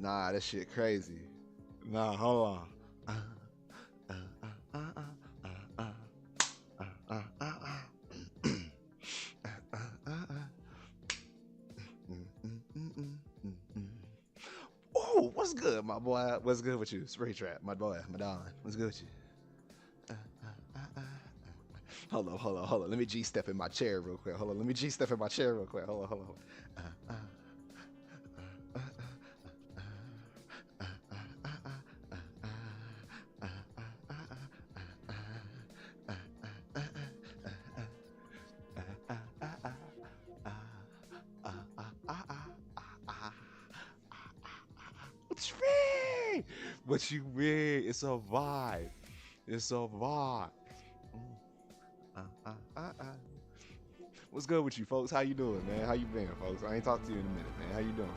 Nah, that shit crazy. Nah, hold on. Oh, what's good, my boy? What's good with you? Spray Trap, my boy, my darling. What's good with you? Hold on. Let me G-step in my chair real quick. Hold on. Let me G-step in my chair real quick. Hold on. What you mean? What you mean? It's a vibe. It's a vibe. What's good with you, folks? How you doing, man? How you been, folks? I ain't talked to you in a minute, man. How you doing?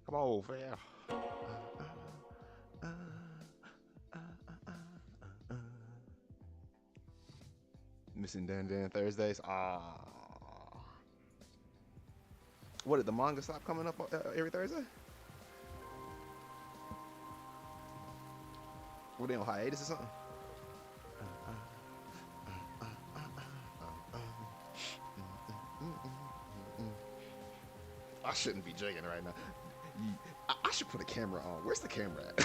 Come on, fam. Missing Dan Thursdays. What did the manga stop coming up every Thursday? Were they on hiatus or something? I shouldn't be jigging right now. I should put a camera on. Where's the camera at?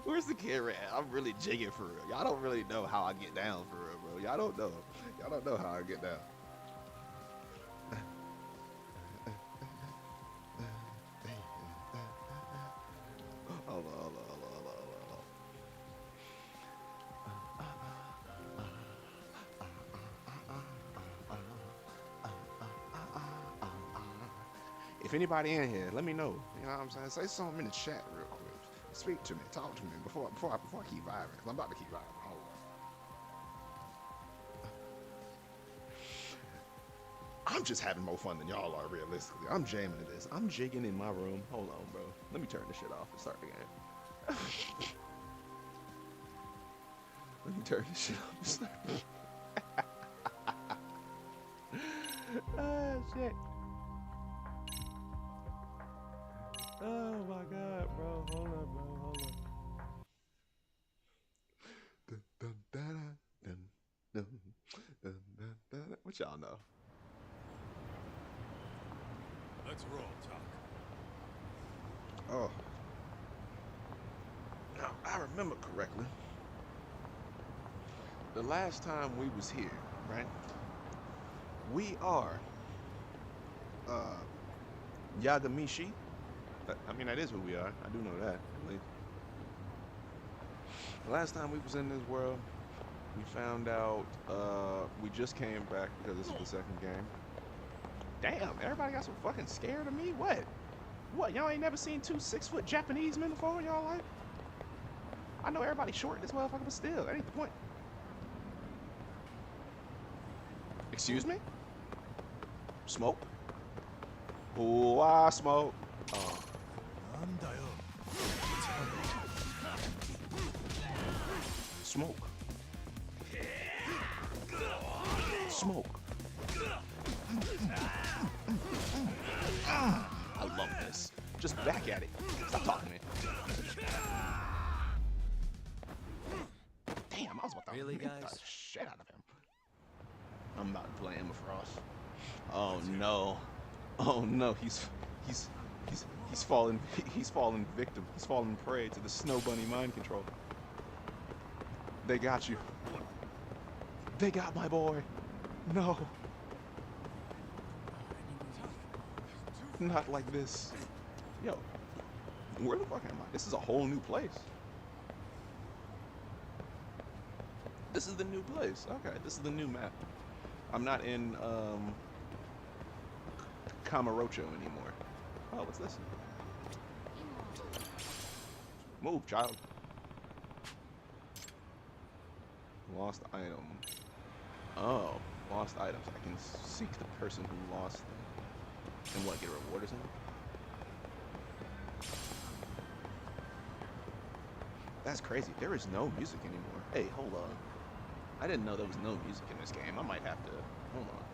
Where's the camera at? I'm really jigging for real. Y'all don't really know how I get down for real, bro. Y'all don't know. Y'all don't know how I get down. Hold on. If anybody in here, let me know. You know what I'm saying? Say something in the chat real quick. Speak to me, talk to me before I keep vibing. Cause I'm about to keep vibing. Hold on. I'm just having more fun than y'all are, realistically. I'm jamming to this. I'm jigging in my room. Hold on, bro. Let me turn this shit off and start the game. Let me turn this shit off and start the game. Oh, shit. Oh my god, bro. Hold on, bro. Hold on. What y'all know? Let's roll, Talk. Oh. Now, I remember correctly. The last time we was here, right? We are Yagamishi. I mean, that is who we are. I do know that, at least. The last time we was in this world, we found out we just came back because this is the second game. Damn, everybody got so fucking scared of me? What? What, y'all ain't never seen two 6-foot Japanese men before in y'all life? I know everybody's short in this motherfucker, but still, that ain't the point. Excuse me? Smoke? Oh, I smoke. Smoke. Smoke. I love this. Just back at it. Stop talking to me. Damn, I was about to Really, beat guys? the shit out of him. I'm about to play Emma Frost. Oh no. Oh no, he's fallen victim. He's fallen prey to the Snow Bunny mind control. They got you. They got my boy. No. Not like this. Yo, where the fuck am I? This is a whole new place. This is the new place. Okay, this is the new map. I'm not in Kamurocho anymore. Oh, what's this? Move, child. Lost item. Oh, lost items. I can seek the person who lost them. And what, get a reward or something? That's crazy. There is no music anymore. Hey, hold on. I didn't know there was no music in this game. I might have to... Hold on.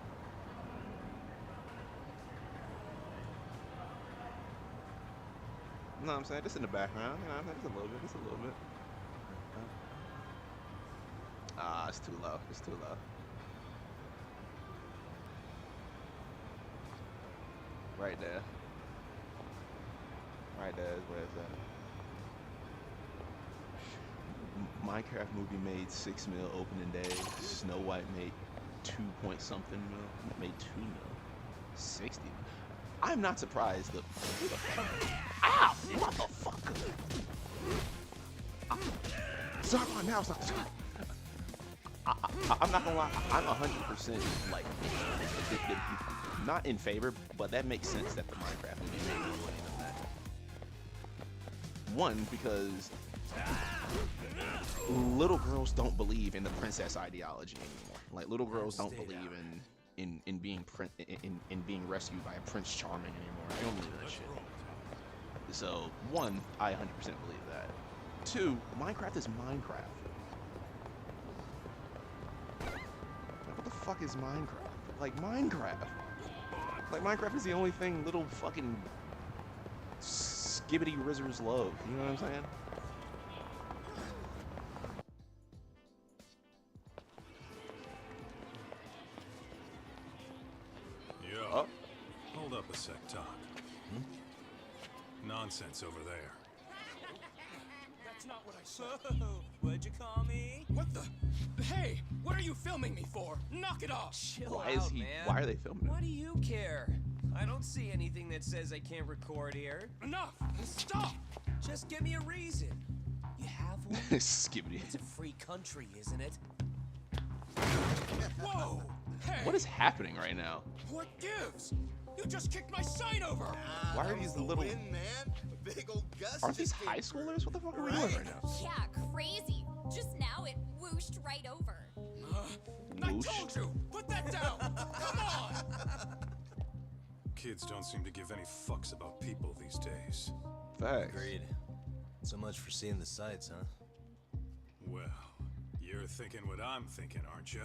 You know what I'm saying? Just in the background. You know what I'm saying? Just a little bit. Just a little bit. Ah, it's too low. It's too low. Right there. Right there is where it's at. Minecraft movie made 6 mil opening day. Snow White made 2 point something mil. Made 2 mil. 60. I'm not surprised. Ow! Motherfucker! Zarkon, now it's not. I'm not gonna lie. I'm 100% like not in favor, but that makes sense that the Minecraft movie made more money than that. One, because little girls don't believe in the princess ideology anymore. Like little girls don't believe in being being rescued by a Prince Charming anymore. They don't believe that shit. So one, I 100% believe that. Two, Minecraft is Minecraft. Like, what the fuck is Minecraft? Like Minecraft. Like Minecraft is the only thing little fucking skibbity rizzers love. You know what I'm saying? Yo. Hold up a sec, Doc. Nonsense over there. That's not what I said. What'd you call me? What the? Hey, what are you filming me for? Knock it off. Chill out, man. Why are they filming What it? do you care? I don't see anything that says I can't record here. Enough! Stop! Just give me a reason. You have one? Skibbity. It's a free country, isn't it? Whoa! Hey! What is happening right now? What gives? You just kicked my sign over! Why are these little... Win, man. A big old gust. Aren't these just came high through. schoolers? What the fuck are we doing right now? Yeah, crazy. Just now it whooshed right over. I Whoosh. told you! Put that down! Come on! Kids don't seem to give any fucks about people these days. Facts. Agreed. So much for seeing the sights, huh? Well, you're thinking what I'm thinking, aren't you?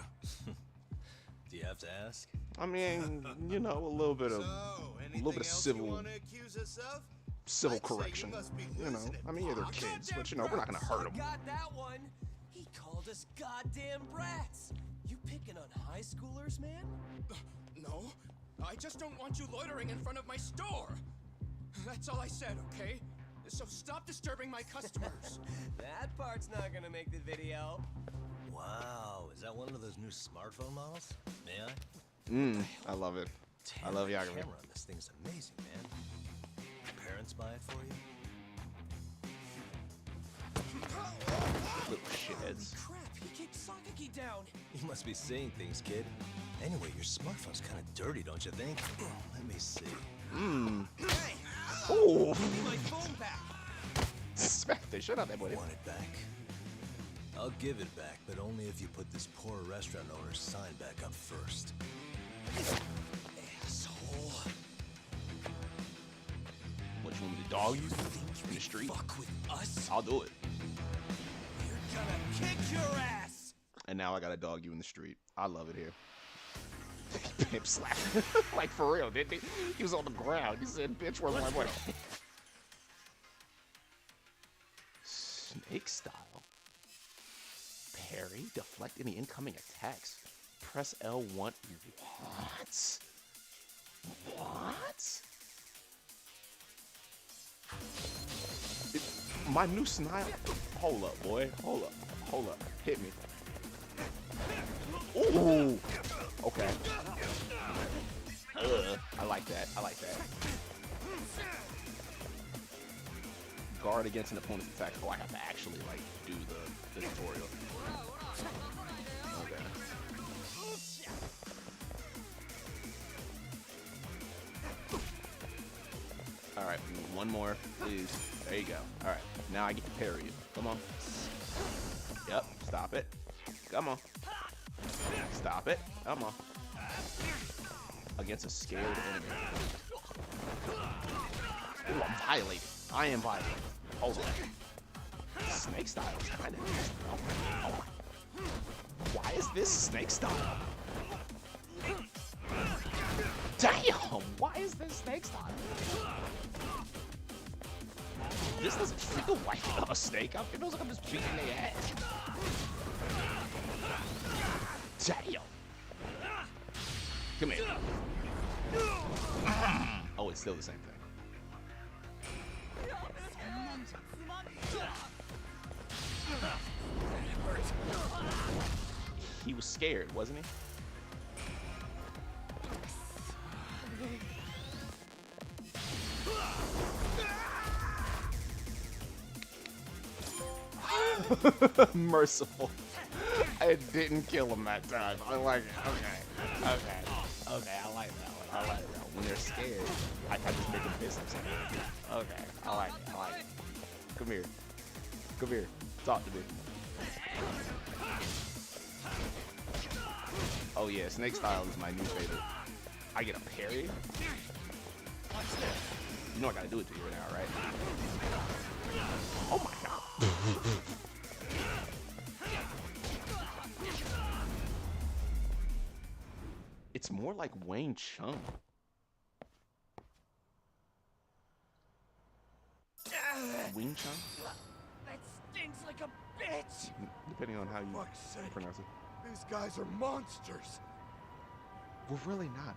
Do you have to ask? I mean, you know, a little bit of So, a little bit of anything else you civil want to accuse us of? civil I'd say you correction. must be You know, losing it, I mean, yeah, they're Pop. kids, but you know, we're not gonna hurt them. Got that one. He called us goddamn brats. You picking on high schoolers, man? No, I just don't want you loitering in front of my store. That's all I said, okay? So stop disturbing my customers. That part's not gonna make the video. Wow, is that one of those new smartphone models? May I? I love it. Damn, I love the Yagami. camera on this thing's amazing, man. Parents buy it for you? Little shitheads. Crap, he kicked Sakaki down. You must be seeing things, kid. Anyway, your smartphone's kind of dirty, don't you think? Let me see. Hey, Oh, give me my phone back. smack the shit out of that boy. Want it back? I'll give it back, but only if you put this poor restaurant owner's sign back up first. Asshole. What, you want me to dog you Think in the you street? fuck with us? I'll do it. You're gonna kick your ass. And now I gotta dog you in the street. I love it here. Pimp slap. Like for real, didn't he? He was on the ground. He said, bitch, where's my money? Snake style. Parry, deflect any incoming attacks. Press L1. What? What? My new snile. Hold up, boy. Hold up. Hold up. Hit me. Ooh. Okay. I like that. I like that. Guard against an opponent's attack. Oh, I have to actually like do the tutorial. Okay. All right, one more, please. There you go. All right, now I get to parry you. Come on. Yep. Stop it. Come on. Stop it. Come on. Against a scared enemy. violated. I am violated. Hold on. Snake style is kind of. Oh. Why is this snake style? Damn! Why is this snake style? This doesn't feel like a snake. It feels like I'm just beating their ass. Damn! Come here. Oh, it's still the same thing. He was scared, wasn't he? Merciful. I didn't kill him that time. I like it. Okay. I like that one. I like that one. When they're scared, I can just make them piss themselves. Okay. I like it. Come here. Talk to me. Oh yeah, snake style is my new favorite. I get a parry. You know I gotta do it to you right now, right? Oh my god. It's more like Wayne Chung. Wing Chun? That stinks like a bitch! Depending on how you Fuck's sake. pronounce it. These guys are monsters. We're really not.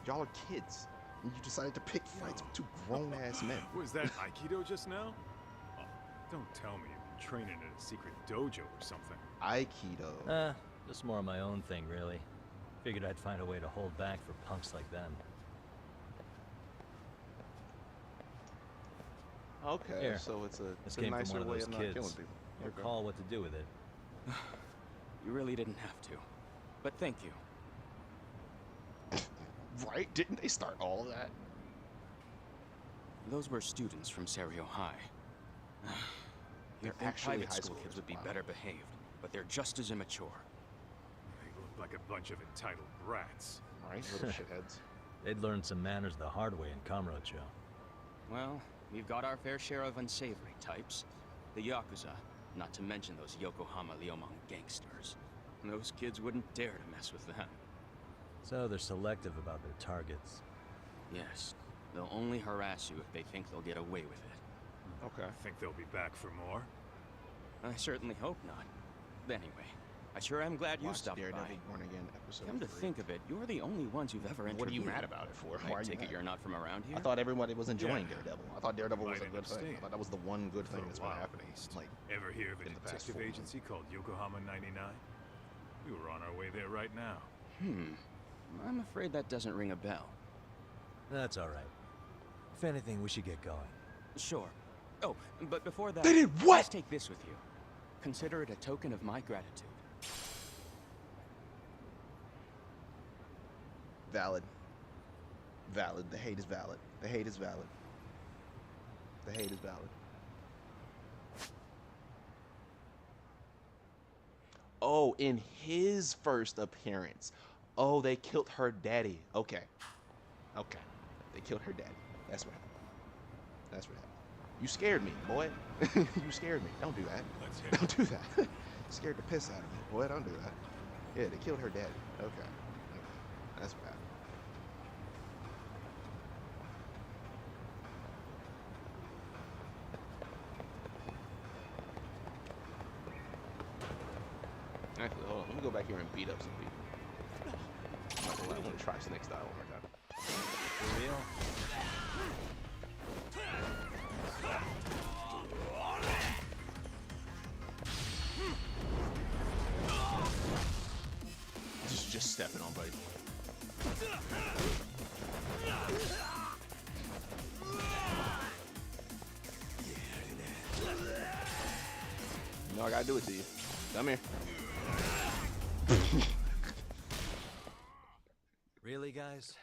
Y'all are kids. And you decided to pick fights with two grown-ass men. Was that Aikido just now? Oh, don't tell me you've been training in a secret dojo or something. Aikido. Just more of my own thing, really. Figured I'd find a way to hold back for punks like them. Okay, Here. so it's This a came from nicer one of way those of not killing kids. people. Your Okay. call what to do with it. You really didn't have to. But thank you. Right? Didn't they start all of that? Those were students from Serio High. They're You'd think actually private high school schoolers. kids would be Wow. better behaved, but they're just as immature. They look like a bunch of entitled brats. Right? Little shitheads. They'd learned some manners the hard way in Kamurocho. Well, we've got our fair share of unsavory types. The Yakuza, not to mention those Yokohama Liomang gangsters. Those kids wouldn't dare to mess with them. So they're selective about their targets. Yes, they'll only harass you if they think they'll get away with it. Okay. Think they'll be back for more? I certainly hope not. Anyway, I sure am glad you Watch stopped Daredevil by. Born Again episode Come to 3. think of it, you're the only ones who've ever interviewed. What are you mad about it for? Why are I you take mad? it you're not from around here? I thought everybody was enjoying Yeah. Daredevil. I thought Daredevil was a Might good thing. I understand. thought that was the one good For thing a that's been while, happening. at least. Like, Ever hear of a in the past detective 4 months. agency called Yokohama 99? We were on our way there right now. I'm afraid that doesn't ring a bell. That's all right. If anything, we should get going. Sure. Oh, but before that, They did what? Let's take this with you. Consider it a token of my gratitude. valid. Valid. The hate is valid. The hate is valid. The hate is valid. Oh, in his first appearance. Oh, they killed her daddy. Okay. Okay. They killed her daddy. That's what happened. That's what happened. You scared me, boy. You scared me. Don't do that. Let's hit Don't do that. Scared the piss out of me. Boy, don't do that. Yeah, they killed her daddy. Okay. That's what happened. Actually, hold on. Let me go back here and beat up some people. I'm gonna try Snake Style one more time. For real? Just stepping on, buddy. You know I gotta do it to you. Come here. Really, guys?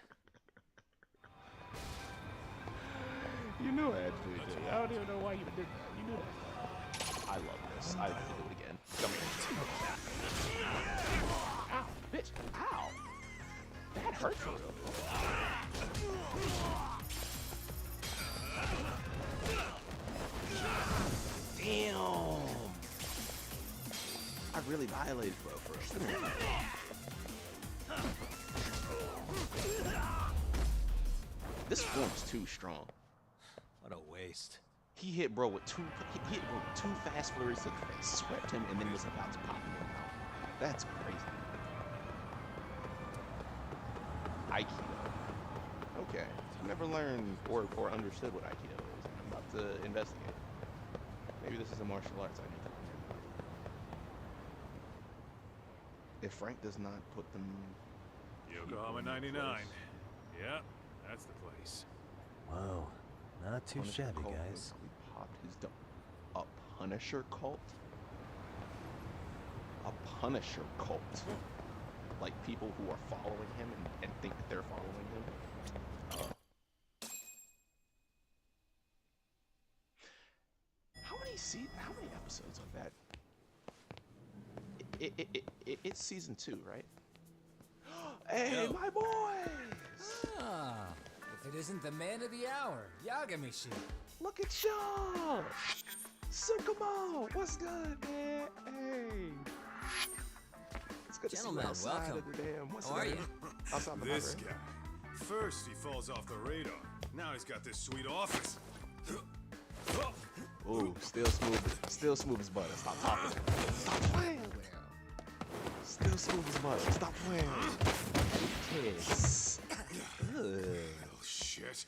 You knew I had to do it to you. I don't even know why you did that. You knew that. I love this. I have to do it again. Come here. Ow, bitch. Ow. That hurt for real. really violated, bro. For real. This form's too strong. What a waste. He hit bro with two. He hit bro with 2 fast flurries to the face, swept him, and then was about to pop him out. That's crazy. Aikido. Okay, I never learned or understood what Aikido is. I'm about to investigate. Maybe this is a martial arts I need to learn. If Frank does not put them. Yokohama 99. Yeah, that's the place. Whoa, not too Punisher shabby, cult guys. basically popped his a Punisher cult? A Punisher cult. Like people who are following him and think that they're following him. How many episodes of that? It's season 2, right? Hey, Yo. my boys! Ah, if it isn't the man of the hour, Yagami-shi. Look at y'all! Sukumo! What's good, man? Hey! It's good Gentlemen, to see you outside welcome. of the damn. What's How are the you? Outside the This library. guy. First he falls off the radar. Now he's got this sweet office. Ooh, still smooth as butter. Stop talking. Stop playing with him. Still smooth as butter. Stop playing. Kiss. Ugh. Oh shit.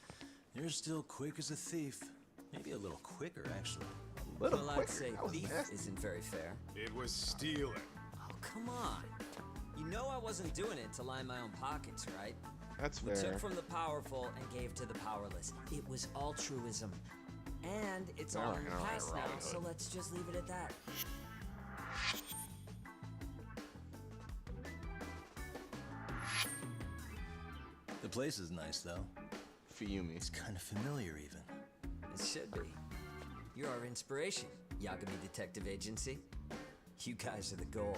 You're still quick as a thief. Maybe a little quicker, actually. Little Well, I'd quicker. say That was thief nasty. isn't very fair. It was stealing. Oh, come on. You know I wasn't doing it to line my own pockets, right? That's We fair. took from the powerful and gave to the powerless. It was altruism. And it's all in the Alright, past now, Robin so Hood. let's just leave it at that. The place is nice, though. Fiyumi. It's kind of familiar, even. It should be. You're our inspiration, Yagami Detective Agency. You guys are the goal.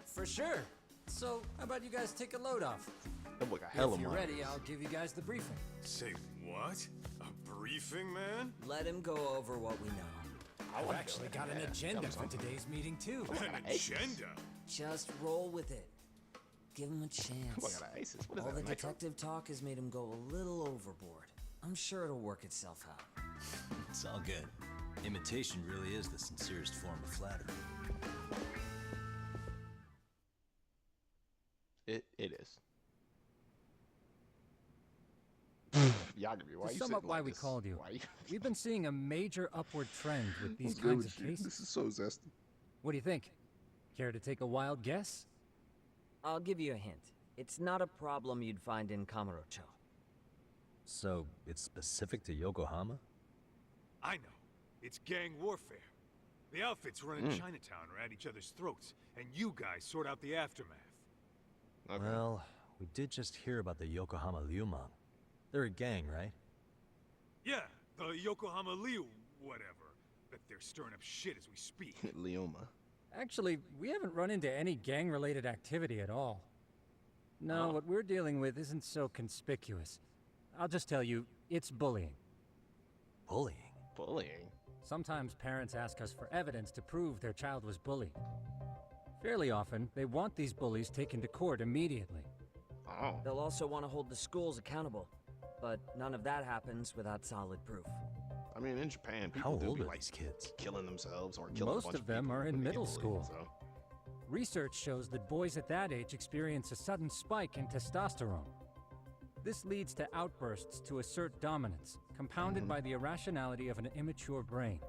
For sure. So, how about you guys take a load off? That look a hell If of you're money. ready, I'll give you guys the briefing. Say what? A briefing, man? Let him go over what we know. I I've like actually it. got an Yeah, agenda that for was today's meeting, too. An agenda? Just roll with it. Give him a Look chance. at ISIS. What is All that? the Nitro? detective talk has made him go a little overboard. I'm sure it'll work itself out. It's all good. Imitation really is the sincerest form of flattery. It is. Yagami, why To you sum sitting up why like we this? called you, Why you? we've been seeing a major upward trend with these What's good kinds with of you? cases. This is so zesty. What do you think? Care to take a wild guess? I'll give you a hint. It's not a problem you'd find in Kamurocho. So, it's specific to Yokohama? I know. It's gang warfare. The outfits running Chinatown are at each other's throats, and you guys sort out the aftermath. Okay. Well, we did just hear about the Yokohama Liumang. They're a gang, right? Yeah, the Yokohama Liu, whatever. Bet they're stirring up shit as we speak. Leoma. Actually, we haven't run into any gang-related activity at all. No, what we're dealing with isn't so conspicuous. I'll just tell you, it's bullying. Bullying? Bullying. Sometimes parents ask us for evidence to prove their child was bullied. Fairly often, they want these bullies taken to court immediately. Oh. They'll also want to hold the schools accountable. But none of that happens without solid proof. I mean, in Japan, people How do old be are like these kids? killing themselves or killing Most a bunch of them people are in when they get middle bullied, school. So. Research shows that boys at that age experience a sudden spike in testosterone. This leads to outbursts to assert dominance, compounded by the irrationality of an immature brain.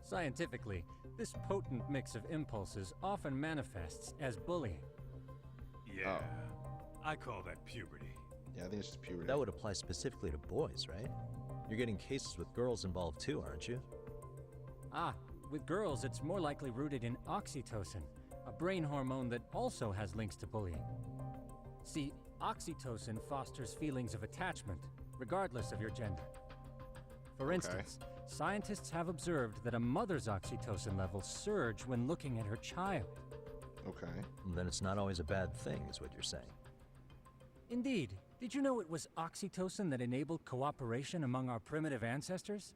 Scientifically, this potent mix of impulses often manifests as bullying. Yeah, I call that puberty. Yeah, I think it's just puberty. That would apply specifically to boys, right? You're getting cases with girls involved too, aren't you? Ah, with girls, it's more likely rooted in oxytocin, a brain hormone that also has links to bullying. See, oxytocin fosters feelings of attachment, regardless of your gender. For instance, scientists have observed that a mother's oxytocin levels surge when looking at her child. Okay. Then it's not always a bad thing, is what you're saying. Indeed. Did you know it was oxytocin that enabled cooperation among our primitive ancestors?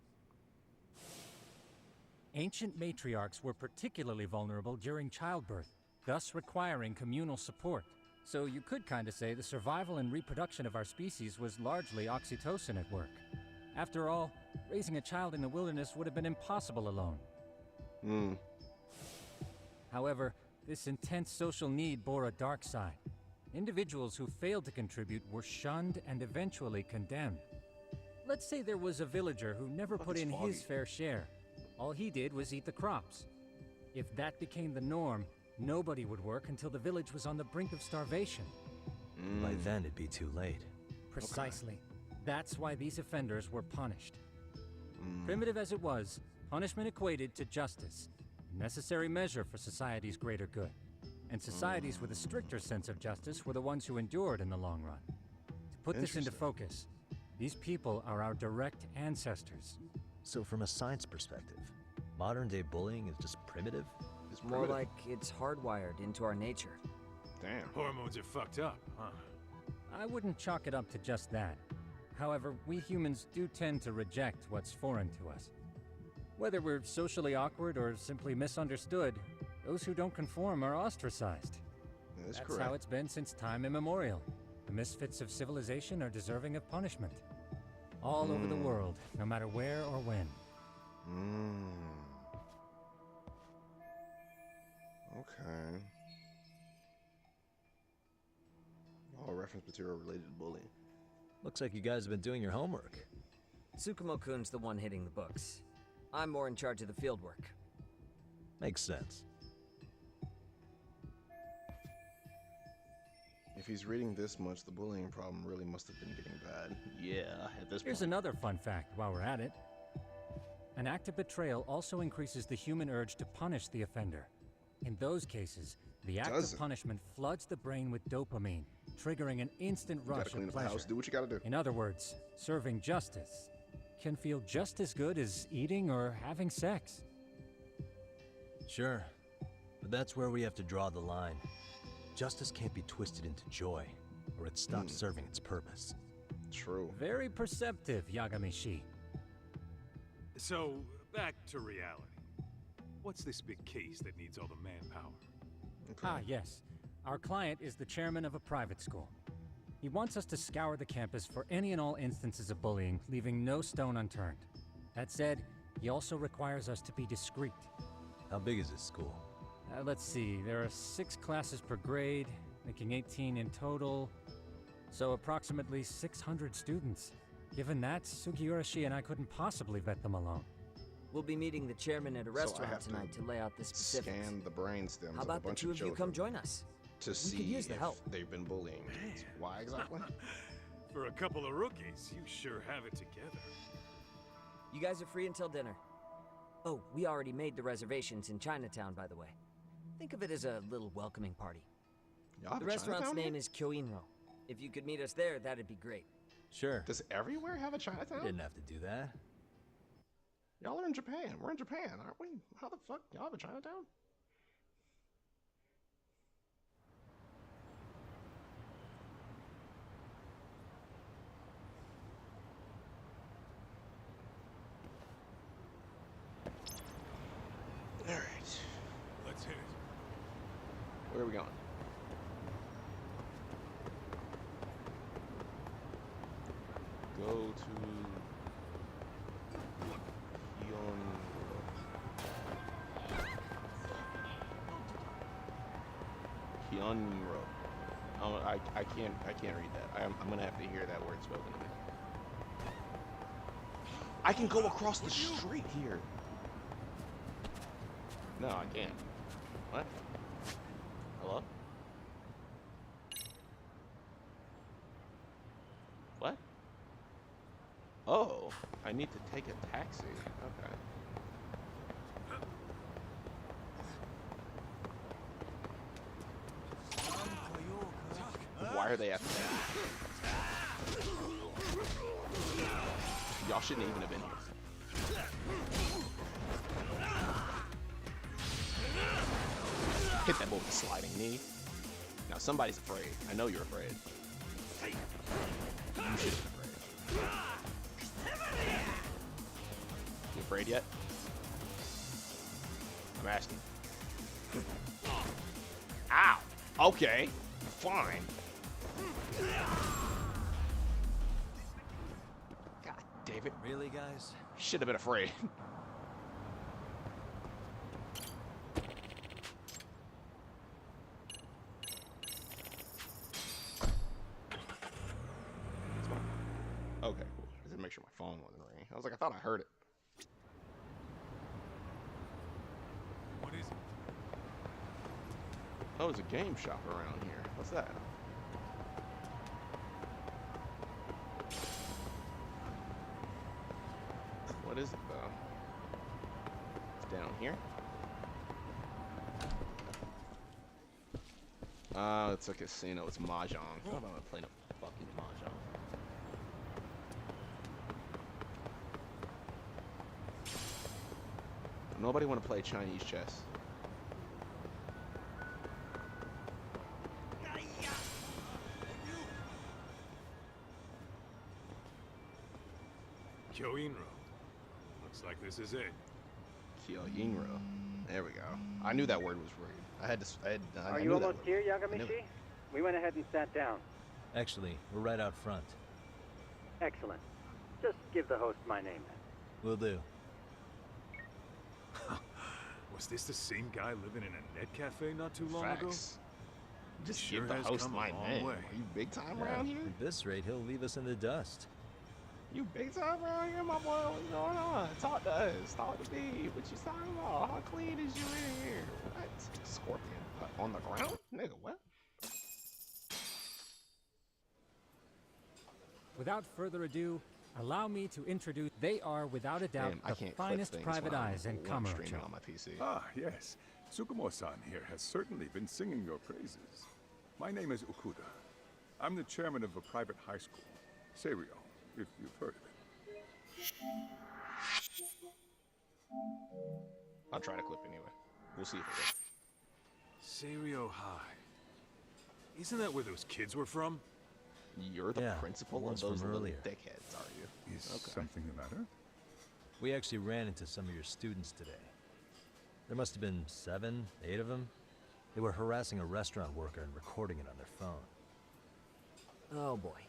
ancient matriarchs were particularly vulnerable during childbirth, thus requiring communal support. So you could kinda say the survival and reproduction of our species was largely oxytocin at work. After all, raising a child in the wilderness would have been impossible alone. However, this intense social need bore a dark side. Individuals who failed to contribute were shunned and eventually condemned. Let's say there was a villager who never put in his fair share. All he did was eat the crops. If that became the norm, nobody would work until the village was on the brink of starvation. By then, it'd be too late. Precisely. That's why these offenders were punished. Primitive as it was, punishment equated to justice, a necessary measure for society's greater good. And societies with a stricter sense of justice were the ones who endured in the long run. To put this into focus, these people are our direct ancestors. So from a science perspective, modern-day bullying is just primitive? It's More primitive. like it's hardwired into our nature. Damn. Hormones are fucked up, huh? I wouldn't chalk it up to just that. However, we humans do tend to reject what's foreign to us. Whether we're socially awkward or simply misunderstood, those who don't conform are ostracized. That's That's correct. how it's been since time immemorial. The misfits of civilization are deserving of punishment. All over the world, no matter where or when. Okay. All reference material related to bullying. Looks like you guys have been doing your homework. Tsukumo-kun's the one hitting the books. I'm more in charge of the field work. Makes sense. If he's reading this much, the bullying problem really must have been getting bad. Yeah, at this Here's point. another fun fact while we're at it. An act of betrayal also increases the human urge to punish the offender. In those cases, the act Does of it? punishment floods the brain with dopamine, triggering an instant You gotta rush clean of up the pleasure. house, do what you gotta do. In other words, serving justice can feel just as good as eating or having sex. Sure, but that's where we have to draw the line. Justice can't be twisted into joy, or it stops serving its purpose. True. Very perceptive, Yagami-shi. So, back to reality. What's this big case that needs all the manpower? Okay. Ah, yes. Our client is the chairman of a private school. He wants us to scour the campus for any and all instances of bullying, leaving no stone unturned. That said, he also requires us to be discreet. How big is this school? Let's see, there are 6 classes per grade, making 18 in total. So approximately 600 students. Given that, Sugiurashi and I couldn't possibly vet them alone. We'll be meeting the chairman at a I restaurant have to tonight to lay out the specifics. Scan the brain stems How of a about the bunch two of of you come children join us? to see use the if help. they've been bullying kids. Why exactly? For a couple of rookies, you sure have it together. You guys are free until dinner. Oh, we already made the reservations in Chinatown, by the way. Think of it as a little welcoming party. Y'all have The a restaurant's Chinatown name here? is Kyoinro. If you could meet us there, that'd be great. Sure. Does everywhere have a Chinatown? Didn't have to do that. Y'all are in Japan. We're in Japan, aren't we? How the fuck? Y'all have a Chinatown? Alright. Let's hit it. Where are we going? Go to Hyunro. Oh, I can't read that. I'm gonna have to hear that word spoken to me. I can go across the street here. No, I can't. What? Hello? What? Oh, I need to take a taxi. Okay. Why are they after that? Y'all shouldn't even have been here. Hit that boy with a sliding knee. Now somebody's afraid. I know you're afraid. You should be afraid. You afraid yet? I'm asking. Ow. Okay. Fine. God damn it. Really, guys? Should have been afraid. Okay, cool. I just make sure my phone wasn't ringing. I was like, I thought I heard it. What is it? Oh, there's a game shop around here. What's that? What is it, though? It's down here. It's a casino. It's Mahjong. I don't want to play no fucking Mahjong. Nobody want to play Chinese chess. Kyoinro. Looks like this is it. Kyoinro. There we go. I knew that word was weird. I Are knew you that almost word. here, I knew Yagamishi? it. We went ahead and sat down. Actually, we're right out front. Excellent. Just give the host my name then. Will do. Was this the same guy living in a net cafe not too long ago? Facts. Just Sure give the has host come a my long name. way. Are you big time Yeah, around here? at this rate, he'll leave us in the dust. You big time around here, my boy? What's going on? Talk to us. Talk to me. What you talking about? How clean is you in here? What? Scorpion on the ground? Nigga, what? Without further ado, allow me to introduce. They are, without a doubt, Damn, I the can't click finest things private when I'm eyes in web streaming Kamurocho. on my PC. Ah, yes. Tsukumo-san here has certainly been singing your praises. My name is Ukuda. I'm the chairman of a private high school, Seiryo, if you've heard of it. I'll try to clip anyway. We'll see if it works. Seiryo High. Isn't that where those kids were from? You're the Yeah, principal the of ones those from little earlier. dickheads, are you? Is Okay. something the matter? We actually ran into some of your students today. There must have been 7, 8 of them. They were harassing a restaurant worker and recording it on their phone. Oh boy.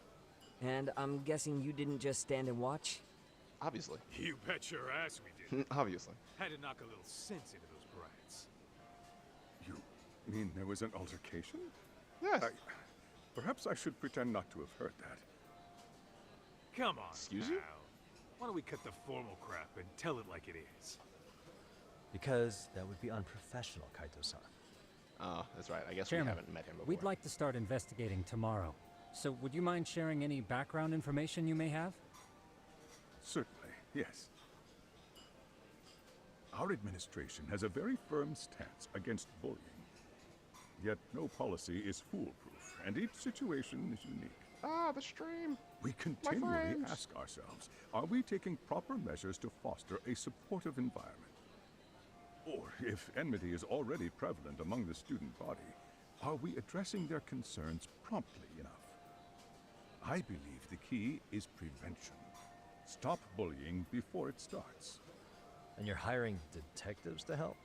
And I'm guessing you didn't just stand and watch? Obviously. You bet your ass we did. Obviously. Had to knock a little sense into those brats. You mean there was an altercation? Yes. Perhaps I should pretend not to have heard that. Come on, Excuse pal. you? Why don't we cut the formal crap and tell it like it is? Because that would be unprofessional, Kaito-san. Oh, that's right. I guess Chairman, we haven't met him before. We'd like to start investigating tomorrow. So would you mind sharing any background information you may have? Certainly, yes. Our administration has a very firm stance against bullying. Yet no policy is foolproof, and each situation is unique. Ah, the stream. We continually friends. ask ourselves, are we taking proper measures to foster a supportive environment? Or, if enmity is already prevalent among the student body, are we addressing their concerns promptly enough? I believe the key is prevention. Stop bullying before it starts. And you're hiring detectives to help?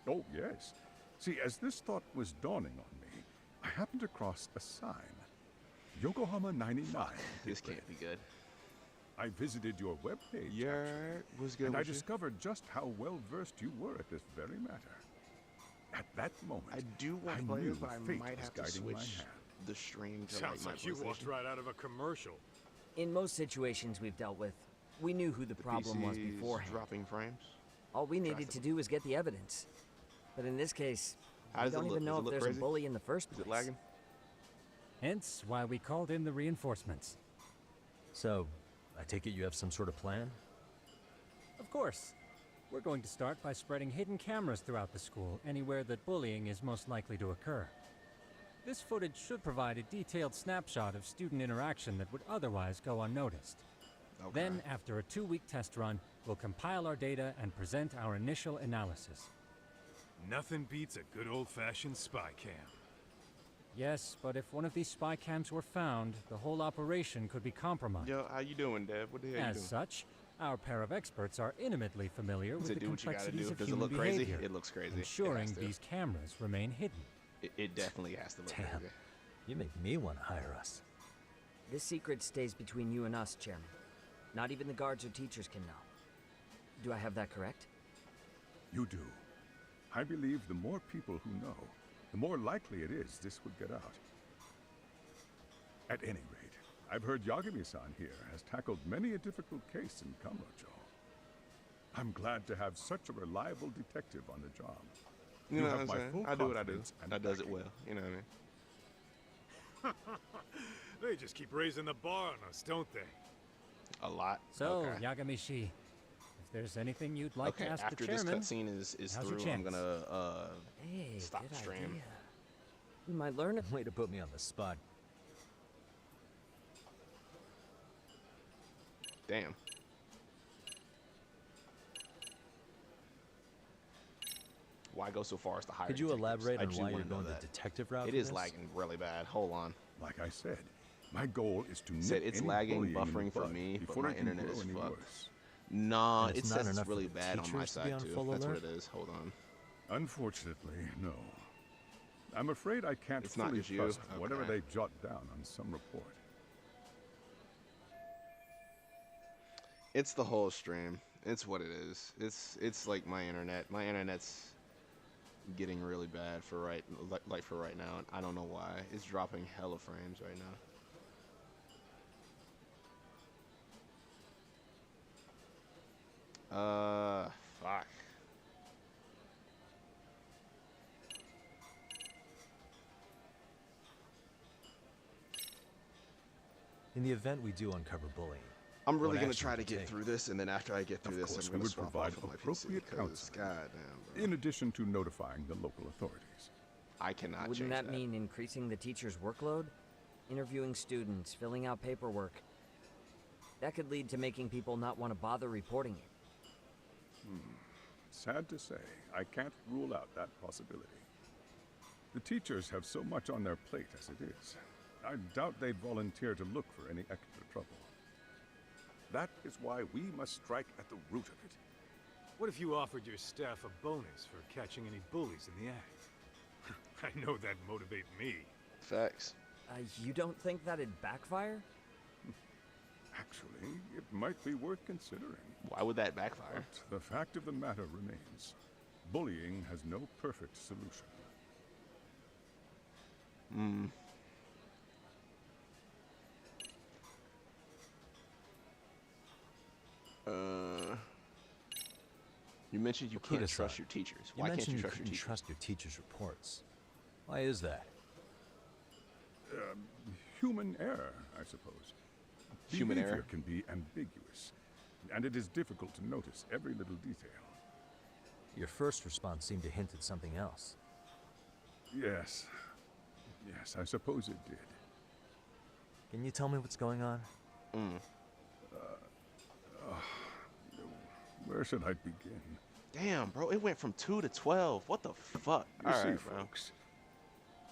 Oh, yes. See, as this thought was dawning on me, I happened across a sign. Yokohama 99. This can't be good. I visited your webpage, Yeah, was good. and I with you? discovered just how well-versed you were at this very matter. At that moment, I do want I to play knew it, but I fate might was have to guiding my switch hand. the stream to Sounds like like my you walked PlayStation. right out of a commercial. In most situations we've dealt with, we knew who the problem was PC's beforehand. dropping frames. All we needed Drastic. to do was get the evidence. But in this case, How we does it don't look? even know Does it if look there's crazy? a bully in the first place. Is it lagging? Hence why we called in the reinforcements. So, I take it you have some sort of plan? Of course. We're going to start by spreading hidden cameras throughout the school, anywhere that bullying is most likely to occur. This footage should provide a detailed snapshot of student interaction that would otherwise go unnoticed. Okay. Then, after a 2-week test run, we'll compile our data and present our initial analysis. Nothing beats a good old-fashioned spy cam. Yes, but if one of these spy cams were found, the whole operation could be compromised. Yo, how you doing, Dad? What the hell you As doing? such, Our pair of experts are intimately familiar with Does the it do what you gotta complexities do? of Does it human look crazy? behavior, It looks crazy. It ensuring has to. these cameras remain hidden. It definitely has to look Damn. crazy. You make me want to hire us. This secret stays between you and us, Chairman. Not even the guards or teachers can know. Do I have that correct? You do. I believe the more people who know, the more likely it is this would get out. At any rate, I've heard Yagami-san here has tackled many a difficult case in Kamurocho. I'm glad to have such a reliable detective on the job. You know what have I'm my saying? full I do what I do. confidence and I does it backing. well. You know what I mean? They just keep raising the bar on us, don't they? A lot. So, okay. Yagami-shi, if there's anything you'd like Okay, to ask after the this chairman, cutscene is now's your through, I'm chance. gonna Hey, stop good the stream. idea. We might learn it. Way to put me on the spot. Damn. Why go so far as to hire Could you detectives? elaborate I on do why wanna you're know going the that. detective route? It for is this? lagging really bad. Hold on. Like I said, my goal is to Said nip it's any lagging, bullying in the buffering for bud me, but before my it can internet grow is any fucked. worse. Nah, And it it's not says it's enough for really the bad on my teachers to be side on too. full That's what alert? it is. Hold on. Unfortunately, no. I'm afraid I can't It's not fully just you? trust whatever Okay. they jot down on some report. It's the whole stream. It's what it is. It's like my internet. My internet's getting really bad for like for right now. And I don't know why. It's dropping hella frames right now. Fuck. In the event we do uncover bullying, I'm really what gonna action try would to you get take? through this, and then after I get through Of this, course, I'm we gonna would swap provide off of my PC appropriate because counseling. goddamn, bro. In addition to notifying the local authorities. I cannot Wouldn't change that mean increasing the teacher's workload? Interviewing students, filling out paperwork. That could lead to making people not want to bother reporting it. Sad to say, I can't rule out that possibility. The teachers have so much on their plate as it is. I doubt they'd volunteer to look for any extra trouble. That is why we must strike at the root of it. What if you offered your staff a bonus for catching any bullies in the act? I know that'd motivate me. Facts. You don't think that'd backfire? Actually, it might be worth considering. Why would that backfire? But the fact of the matter remains, bullying has no perfect solution. You mentioned you couldn't Akita-san, trust your teachers. You Why can't mentioned you you trust your couldn't teachers? trust your teacher's reports. Why is that? Human error, I suppose. Human Behavior error? can be ambiguous, and it is difficult to notice every little detail. Your first response seemed to hint at something else. Yes. Yes, I suppose it did. Can you tell me what's going on? Where should I begin? Damn, bro, it went from 2 to 12. What the fuck? You All see, right, bro. folks,